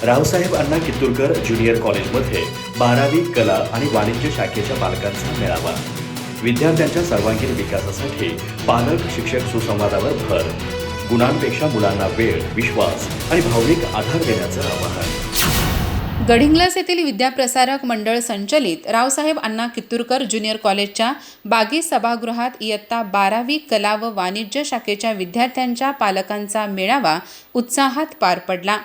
रावसाहेब अण्णा कित्तूरकर junior कॉलेजमध्ये 12वी कला आणि वाणिज्य शाखेच्या पालकांचा मेळावा. विद्यार्थ्यांच्या सर्वांगीण विकासासाठी पालक शिक्षक सुसंवादावर भर, गुणांपेक्षा मुलांना वेळ, विश्वास आणि भावनिक आधार देण्याचं आवाहन. गडिंग्लज येथील विद्याप्रसारक मंडळ संचलित रावसाहेब अण्णा कित्तूरकर ज्युनियर कॉलेजच्या बागी सभागृहात इयत्ता 12वी कला व वाणिज्य शाखेच्या विद्यार्थ्यांच्या पालकांचा मेळावा उत्साहात पार पडला.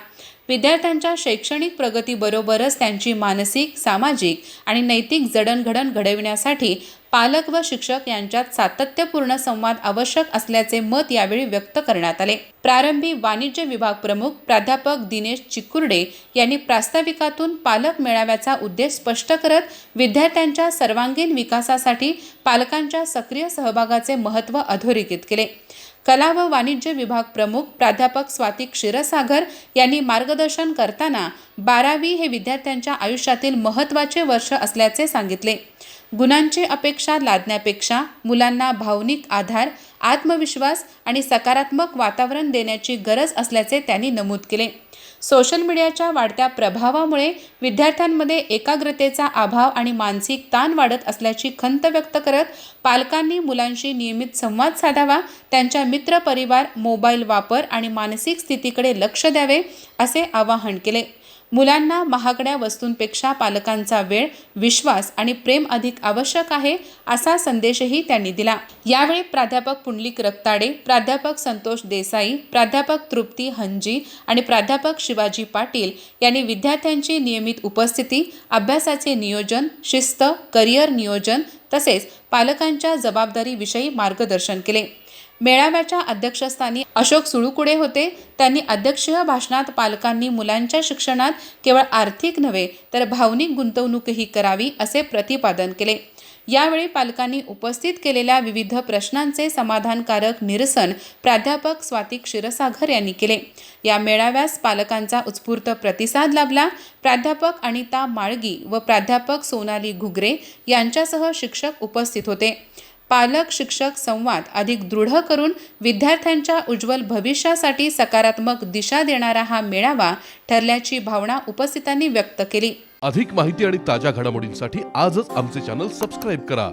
विद्यार्थ्यांच्या शैक्षणिक प्रगतीबरोबरच त्यांची मानसिक, सामाजिक आणि नैतिक जडणघडण घडविण्यासाठी पालक व शिक्षक यांच्यात सातत्यपूर्ण संवाद आवश्यक असल्याचे मत यावेळी व्यक्त करण्यात आले. प्रारंभी वाणिज्य विभाग प्रमुख प्राध्यापक दिनेश चिकुर्डे यांनी प्रास्ताविकातून पालक मेळाव्याचा उद्देश स्पष्ट करत विद्यार्थ्यांच्या सर्वांगीण विकासासाठी पालकांच्या सक्रिय सहभागाचे महत्त्व अधोरेखित केले. कला व वाणिज्य विभाग प्रमुख प्राध्यापक स्वाती क्षीरसागर यांनी मार्गदर्शन करताना 12वी हे विद्यार्थ्यांच्या आयुष्यातील महत्त्वाचे वर्ष असल्याचे सांगितले. गुणांची अपेक्षा लादण्यापेक्षा मुलांना भावनिक आधार, आत्मविश्वास आणि सकारात्मक वातावरण देण्याची गरज असल्याचे त्यांनी नमूद केले. सोशल मीडियाच्या वाढत्या प्रभावामुळे विद्यार्थ्यांमध्ये एकाग्रतेचा अभाव आणि मानसिक ताण वाढत असल्याची खंत व्यक्त करत पालकांनी मुलांशी नियमित संवाद साधावा, त्यांच्या मित्रपरिवार, मोबाईल वापर आणि मानसिक स्थितीकडे लक्ष द्यावे असे आवाहन केले. मुलांना महागड्या वस्तूंपेक्षा पालकांचा वेळ, विश्वास आणि प्रेम अधिक आवश्यक आहे असा संदेशही त्यांनी दिला. यावेळी प्राध्यापक पुंडलिक रक्ताडे, प्राध्यापक संतोष देसाई, प्राध्यापक तृप्ती हंजी आणि प्राध्यापक शिवाजी पाटील यांनी विद्यार्थ्यांची नियमित उपस्थिती, अभ्यासाचे नियोजन, शिस्त, करिअर नियोजन तसेच पालकांच्या जबाबदारीविषयी मार्गदर्शन केले. मेळाव्याच्या अध्यक्षस्थानी अशोक सुळुकुडे होते. त्यांनी अध्यक्षीय भाषणात पालकांनी मुलांच्या शिक्षणात केवळ आर्थिक नव्हे तर भावनिक गुंतवणूकही करावी असे प्रतिपादन केले. यावेळी पालकांनी उपस्थित केलेल्या विविध प्रश्नांचे समाधानकारक निरसन प्राध्यापक स्वाती क्षीरसागर यांनी केले. या मेळाव्यास पालकांचा उत्स्फूर्त प्रतिसाद लाभला. प्राध्यापक अनिता माळगी व प्राध्यापक सोनाली घुगरे यांच्यासह शिक्षक उपस्थित होते. पालक शिक्षक संवाद अधिक दृढ करून विद्यार्थ्यांच्या उज्ज्वल भविष्यासाठी सकारात्मक दिशा देणारा हा मेळावा ठरल्याची भावना उपस्थितांनी व्यक्त केली. अधिक माहिती आणि ताज्या घडामोडींसाठी आजच आमचे चॅनल सबस्क्राईब करा.